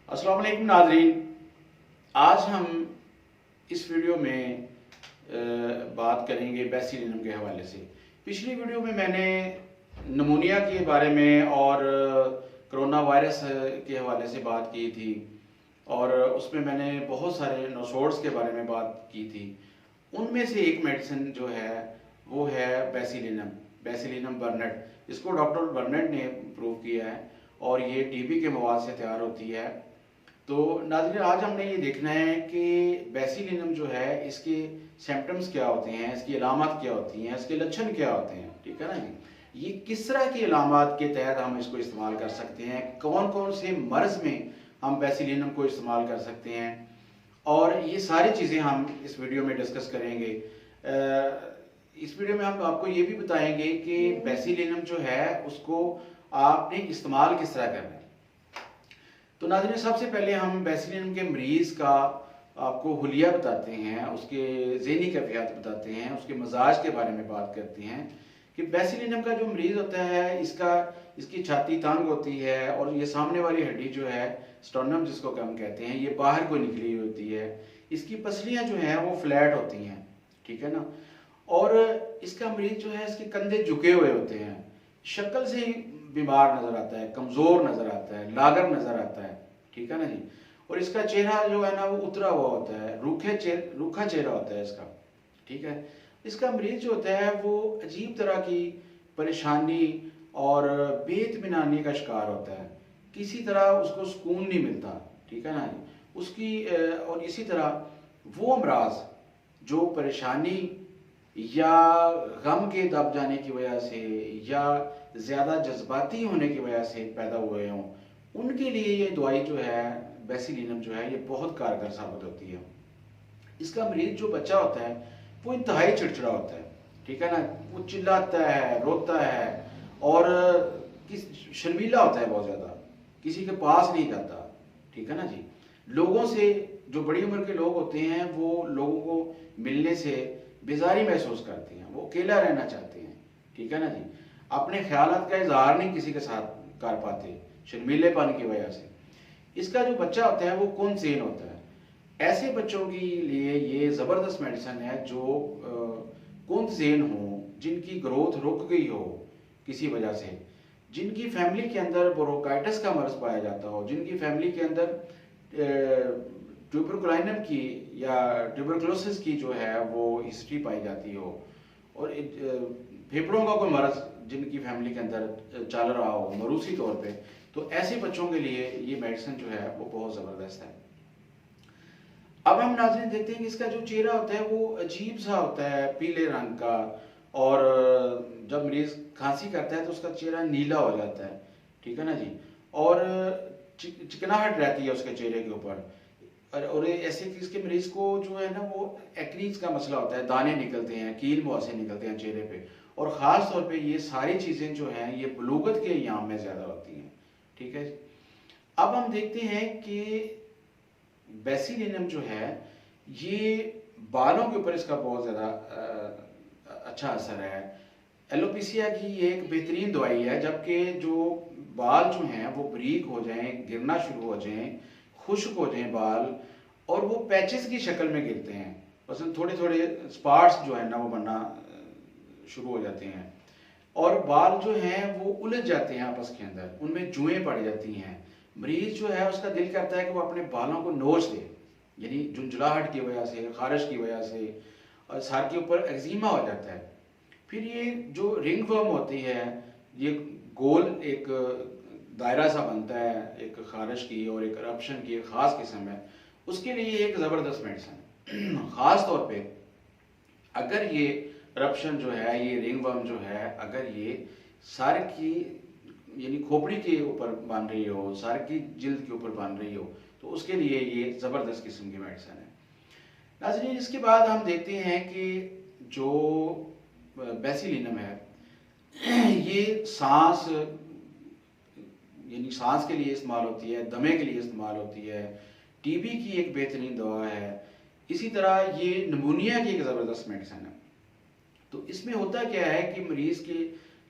अस्सलाम वालेकुम नाज़रीन। आज हम इस वीडियो में बात करेंगे बेसिलिनम के हवाले से। पिछली वीडियो में मैंने नमूनिया के बारे में और कोरोना वायरस के हवाले से बात की थी और उसमें मैंने बहुत सारे नोसोड्स के बारे में बात की थी। उनमें से एक मेडिसिन जो है वो है बेसिलिनम बर्नेट। इसको डॉक्टर बर्नेट ने प्रूव किया है और ये टीबी के मवाद से तैयार होती है। तो नाज़रीन, आज हमने ये देखना है कि बेसिलिनम जो है इसके सिम्टम्स क्या होते हैं, इसकी अलामत क्या होती हैं, इसके लक्षण क्या होते हैं। ठीक है ना जी, ये किस तरह की अलामत के तहत हम इसको इस्तेमाल कर सकते हैं, कौन कौन से मर्ज़ में हम बेसिलिनम को इस्तेमाल कर सकते हैं, और ये सारी चीज़ें हम इस वीडियो में डिस्कस करेंगे। इस वीडियो में हम आपको ये भी बताएंगे कि बेसिलिनम जो है उसको आपने इस्तेमाल किस तरह करना है। तो नाज़रीन, सबसे पहले हम बेसिलिनम के मरीज़ का आपको हुलिया बताते हैं, उसके ज़हनी कैफियत बताते हैं, उसके मजाज के बारे में बात करते हैं कि बेसिलिनम का जो मरीज़ होता है इसकी छाती तंग होती है और ये सामने वाली हड्डी जो है स्टर्नम जिसको हम कहते हैं, ये बाहर को निकली हुई होती है। इसकी पसलियाँ जो हैं वो फ्लैट होती हैं, ठीक है ना। और इसका मरीज़ जो है इसके कंधे झुके हुए होते हैं, शक्ल से ही बीमार नज़र आता है, कमज़ोर नज़र आता है, लागर नज़र आता है, ठीक है ना जी। और इसका चेहरा जो है ना वो उतरा हुआ होता है, रूखा चेहरा होता है इसका, ठीक है। इसका मरीज जो होता है वो अजीब तरह की परेशानी और बेइत्मीनानी का शिकार होता है, किसी तरह उसको सुकून नहीं मिलता, ठीक है ना जी। और इसी तरह वो अमराज जो परेशानी या गम के दब जाने की वजह से या ज़्यादा जज्बाती होने की वजह से पैदा हुए हों, उनके लिए ये दवाई जो है बेसिलिनम जो है ये बहुत कारगर साबित होती है। इसका मरीज जो बच्चा होता है वो इंतहाई चिड़चिड़ा होता है, ठीक है ना। वो चिल्लाता है, रोता है और शर्मीला होता है बहुत ज़्यादा, किसी के पास नहीं जाता, ठीक है ना जी। लोगों से, जो बड़ी उम्र के लोग होते हैं वो लोगों को मिलने से बेजारी महसूस करते हैं, वो अकेला रहना चाहते हैं, ठीक है ना जी। अपने ख्यालात का इजहार नहीं किसी के साथ कर पाते शर्मीलेपन की वजह से। इसका जो बच्चा होता है वो कौन सेन होता है। ऐसे बच्चों के लिए ये ज़बरदस्त मेडिसिन है जो कौन सेन हो, जिनकी ग्रोथ रुक गई हो किसी वजह से, जिनकी फैमिली के अंदर ब्रोंकाइटिस का मर्ज पाया जाता हो, जिनकी फैमिली के अंदर ट्यूबरकुलाइनम की या ट्यूबरकुलोसिस की जो है वो हिस्ट्री पाई जाती हो, और फेफड़ों का कोई मर्ज जिनकी फैमिली के अंदर चल रहा हो मरूसी तौर पे, तो ऐसे बच्चों के लिए ये मेडिसिन जो है वो बहुत ज़बरदस्त है। अब हम नाज़रीन देखते हैं कि इसका जो चेहरा होता है वो अजीब सा होता है, पीले रंग का, और जब मरीज़ खांसी करता है तो उसका चेहरा नीला हो जाता है, ठीक है ना जी। और चिकनाहट रहती है उसके चेहरे के ऊपर, और ऐसे कि इसके मरीज़ को जो है ना वो एक्नीज का मसला होता है, दाने निकलते हैं, कील मुहासे निकलते हैं चेहरे पे, और ख़ास तौर पे ये सारी चीज़ें जो हैं ये बलूगत के अय्याम में ज़्यादा होती हैं, ठीक है। अब हम देखते हैं कि बेसिलिनम जो है ये बालों के ऊपर इसका बहुत ज़्यादा अच्छा असर है। एलोपेशिया की ये एक बेहतरीन दवाई है, जबकि जो बाल जो हैं वो बारीक हो जाएं, गिरना शुरू हो जाएं, खुश्क हो जाएं बाल, और वो पैचेस की शक्ल में गिरते हैं, बस थोड़े थोड़े स्पॉट्स जो है ना वो बनना शुरू हो जाते हैं, और बाल जो हैं वो उलझ जाते हैं आपस के अंदर, उनमें जुएँ पड़ जाती हैं। मरीज जो है उसका दिल करता है कि वो अपने बालों को नोच दे, यानी झुंझलाहट की वजह से, खारिश की वजह से, और सर के ऊपर एक्जिमा हो जाता है। फिर ये जो रिंग वर्म होती है, ये गोल एक दायरा सा बनता है एक खारिश की और एक करप्शन की एक ख़ास किस्म है, उसके लिए एक ज़बरदस्त मेडिसिन है। ख़ास तौर पे अगर ये रप्शन जो है, ये रिंग वर्म जो है, अगर ये सर की यानी खोपड़ी के ऊपर बन रही हो, सर की जिल्द के ऊपर बन रही हो, तो उसके लिए ये ज़बरदस्त किस्म की मेडिसिन है। नाज़रीन, इसके बाद हम देखते हैं कि जो बेसिलिनम है ये सांस यानी सांस के लिए इस्तेमाल होती है, दमे के लिए इस्तेमाल होती है, टीबी की एक बेहतरीन दवा है, इसी तरह ये नमूनिया की एक ज़बरदस्त मेडिसिन है। तो इसमें होता क्या है कि मरीज़ के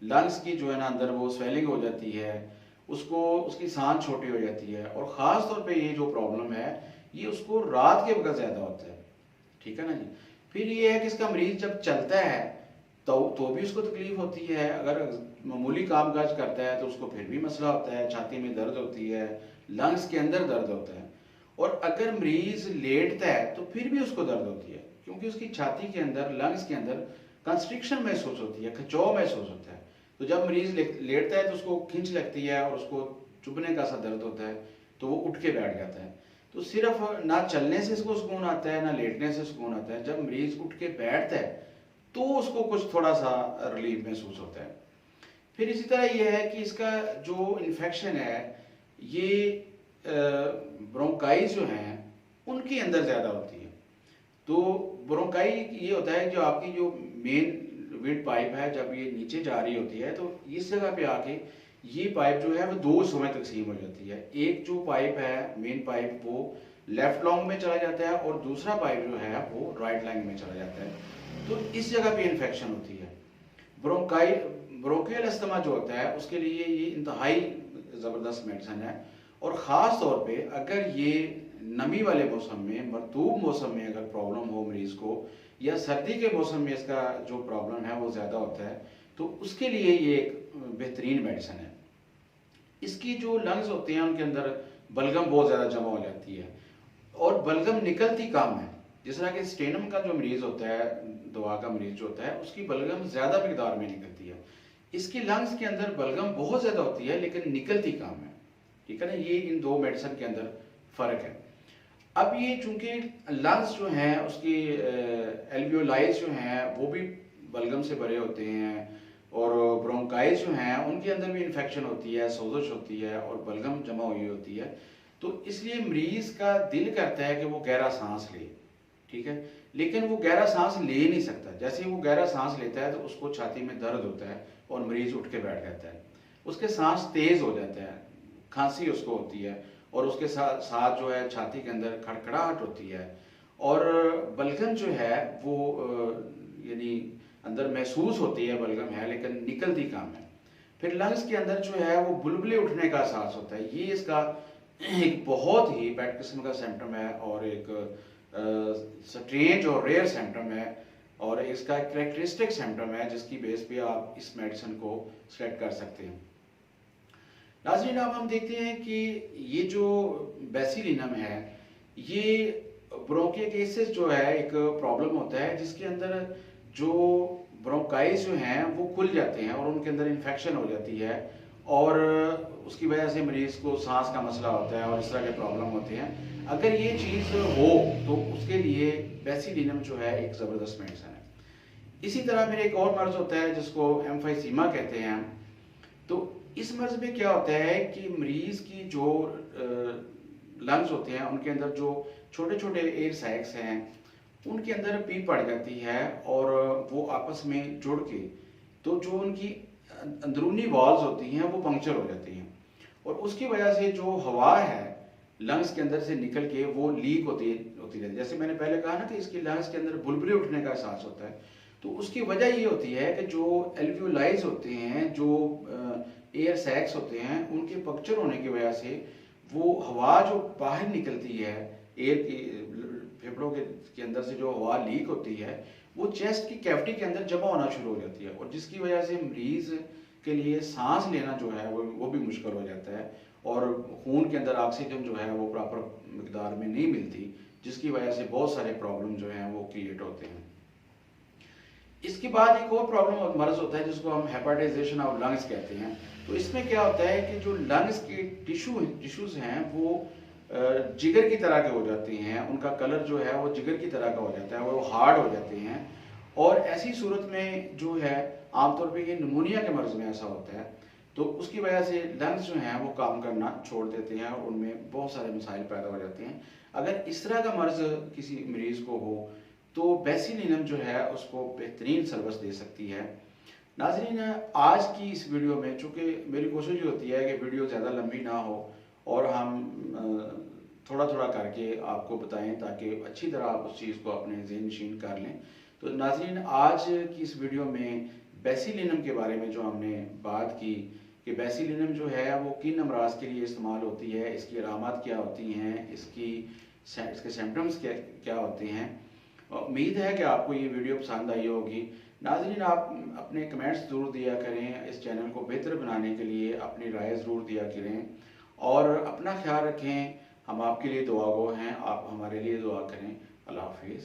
लंग्स की जो है ना अंदर वो स्वेलिंग हो जाती है, उसको उसकी सांस छोटी हो जाती है, और ख़ास तौर पे ये जो प्रॉब्लम है ये उसको रात के वक्त ज़्यादा होता है, ठीक है ना जी। फिर ये है कि इसका मरीज़ जब चलता है तो भी उसको तकलीफ़ होती है, अगर मामूली काम काज करता है तो उसको फिर भी मसला होता है, छाती में दर्द होती है, लंग्स के अंदर दर्द होता है। और अगर मरीज़ लेटता है तो फिर भी उसको दर्द होती है, क्योंकि उसकी छाती के अंदर, लंग्स के अंदर कंस्ट्रिक्शन महसूस होती है, खिंचाव महसूस होता है। तो जब मरीज़ लेटता है तो उसको खिंच लगती है और उसको चुभने का सा दर्द होता है, तो वो उठ के बैठ जाता है। तो सिर्फ ना चलने से इसको सुकून आता है, ना लेटने से सुकून आता है। जब मरीज़ उठ के बैठता है तो उसको कुछ थोड़ा सा रिलीफ महसूस होता है। फिर इसी तरह ये है कि इसका जो इन्फेक्शन है ये ब्रोंकाइज जो हैं उनके अंदर ज़्यादा होती है। तो ब्रोंकाई ये होता है जो आपकी जो मेन विंड पाइप है, जब ये नीचे जा रही होती है तो इस जगह पे आके ये पाइप जो है वो दो हिस्सों में तकसीम हो जाती है। एक जो पाइप है, मेन पाइप, वो लेफ्ट लॉन्ग में चला जाता है और दूसरा पाइप जो है वो राइट लॉन्ग में चला जाता है। तो इस जगह पे इन्फेक्शन होती है। ब्रोंकियल अस्थमा जो होता है उसके लिए ये इंतहाई ज़बरदस्त मेडिसिन है, और ख़ास तौर पे अगर ये नमी वाले मौसम में, मरतूब मौसम में अगर प्रॉब्लम हो मरीज़ को, या सर्दी के मौसम में इसका जो प्रॉब्लम है वो ज़्यादा होता है, तो उसके लिए ये एक बेहतरीन मेडिसिन है। इसकी जो लंग्स होते हैं उनके अंदर बलगम बहुत ज़्यादा जमा हो जाती है, और बलगम निकलती कम है। जिस तरह कि स्टेनम का जो मरीज़ होता है, दवा का मरीज़ जो होता है, उसकी बलगम ज़्यादा मकदार में निकलती है। इसकी लंग्स के अंदर बलगम बहुत ज़्यादा होती है लेकिन निकलती कम है, ठीक है ना। ये इन दो मेडिसिन के अंदर फ़र्क है। अब ये चूंकि लंग्स जो हैं उसकी एल्वियोलाइज जो हैं वो भी बलगम से भरे होते हैं, और ब्रोंकाइज जो हैं उनके अंदर भी इन्फेक्शन होती है, सोजश होती है और बलगम जमा हुई होती है। तो इसलिए मरीज़ का दिल करता है कि वो गहरा सांस ले, ठीक है, लेकिन वो गहरा सांस ले नहीं सकता। जैसे ही वो गहरा सांस लेता है तो उसको छाती में दर्द होता है और मरीज़ उठ के बैठ जाता है, उसके सांस तेज़ हो जाता है, खांसी उसको होती है, और उसके साथ साथ जो है छाती के अंदर खड़खड़ाहट होती है, और बलगम जो है वो यानी अंदर महसूस होती है, बलगम है लेकिन निकलती कम है। फिर लंग्स के अंदर जो है वो बुलबुले उठने का एहसास होता है। ये इसका एक बहुत ही बैड किस्म का सिम्टम है, और एक स्ट्रेंज और रेयर सिम्टम है, और इसका एक करेक्टरिस्टिक सिम्टम है जिसकी बेस पे आप इस मेडिसिन को सेलेक्ट कर सकते हैं। नाज़रीन, अब हम देखते हैं कि ये जो बेसिलिनम है ये ब्रोंकियोकेसिस जो है एक प्रॉब्लम होता है जिसके अंदर जो ब्रोंकाइज जो हैं वो खुल जाते हैं और उनके अंदर इन्फेक्शन हो जाती है, और उसकी वजह से मरीज़ को सांस का मसला होता है और इस तरह के प्रॉब्लम होते हैं। अगर ये चीज़ हो तो उसके लिए बेसिलिनम जो है एक ज़बरदस्त मेडिसिन है। इसी तरह फिर एक और मर्ज़ होता है जिसको एम्फाइसीमा कहते हैं। तो इस मर्ज़ में क्या होता है कि मरीज़ की जो लंग्स होते हैं उनके अंदर जो छोटे छोटे एयर सैक्स हैं उनके अंदर पीप पड़ जाती है, और वो आपस में जुड़ के तो जो उनकी अंदरूनी वॉल्स होती हैं वो पंक्चर हो जाती हैं, और उसकी वजह से जो हवा है लंग्स के अंदर से निकल के वो लीक होती रहती है। जैसे मैंने पहले कहा ना कि इसकी लंग्स के अंदर बुलबुले उठने का एहसास होता है, तो उसकी वजह ये होती है कि जो एल्वियोलाइज होते हैं, जो एयर सैक्स होते हैं, उनके पंक्चर होने की वजह से वो हवा जो बाहर निकलती है एयर की, फेफड़ों के अंदर से जो हवा लीक होती है वो चेस्ट की कैविटी के अंदर जमा होना शुरू हो जाती है, और जिसकी वजह से मरीज़ के लिए सांस लेना जो है वो भी मुश्किल हो जाता है, और खून के अंदर ऑक्सीजन जो है वो प्रॉपर मकदार में नहीं मिलती, जिसकी वजह से बहुत सारे प्रॉब्लम जो हैं वो क्रिएट होते हैं। इसके बाद एक और प्रॉब्लम मर्ज होता है जिसको हम हेपेटाइजेशन ऑफ लंग्स कहते हैं। तो इसमें क्या होता है कि जो लंग्स के टिश्यूज़ हैं वो जिगर की तरह के हो जाते हैं, उनका कलर जो है वो जिगर की तरह का हो जाता है, वो हार्ड हो जाते हैं, और ऐसी सूरत में जो है आमतौर पे ये निमोनिया के मर्ज़ में ऐसा होता है। तो उसकी वजह से लंग्स जो हैं वो काम करना छोड़ देते हैं और उनमें बहुत सारे मसाइल पैदा हो जाते हैं। अगर इस तरह का मर्ज़ किसी मरीज़ को हो तो बेसिलिनम जो है उसको बेहतरीन सर्विस दे सकती है। नाज़रीन, आज की इस वीडियो में, चूँकि मेरी कोशिश ये होती है कि वीडियो ज़्यादा लंबी ना हो और हम थोड़ा थोड़ा करके आपको बताएं ताकि अच्छी तरह आप उस चीज़ को अपने ज़हन नशीन कर लें। तो नाज़रीन, आज की इस वीडियो में बेसिलिनम के बारे में जो हमने बात की, कि बेसिलिनम जो है वो किन अमराज के लिए इस्तेमाल होती है, इसकी अलामत क्या होती हैं, इसके सिम्टम्स क्या होते हैं। उम्मीद है कि आपको ये वीडियो पसंद आई होगी। नाज़रीन, आप अपने कमेंट्स ज़रूर दिया करें, इस चैनल को बेहतर बनाने के लिए अपनी राय ज़रूर दिया करें और अपना ख्याल रखें। हम आपके लिए दुआ गो हैं, आप हमारे लिए दुआ करें। अल्लाह हाफिज़।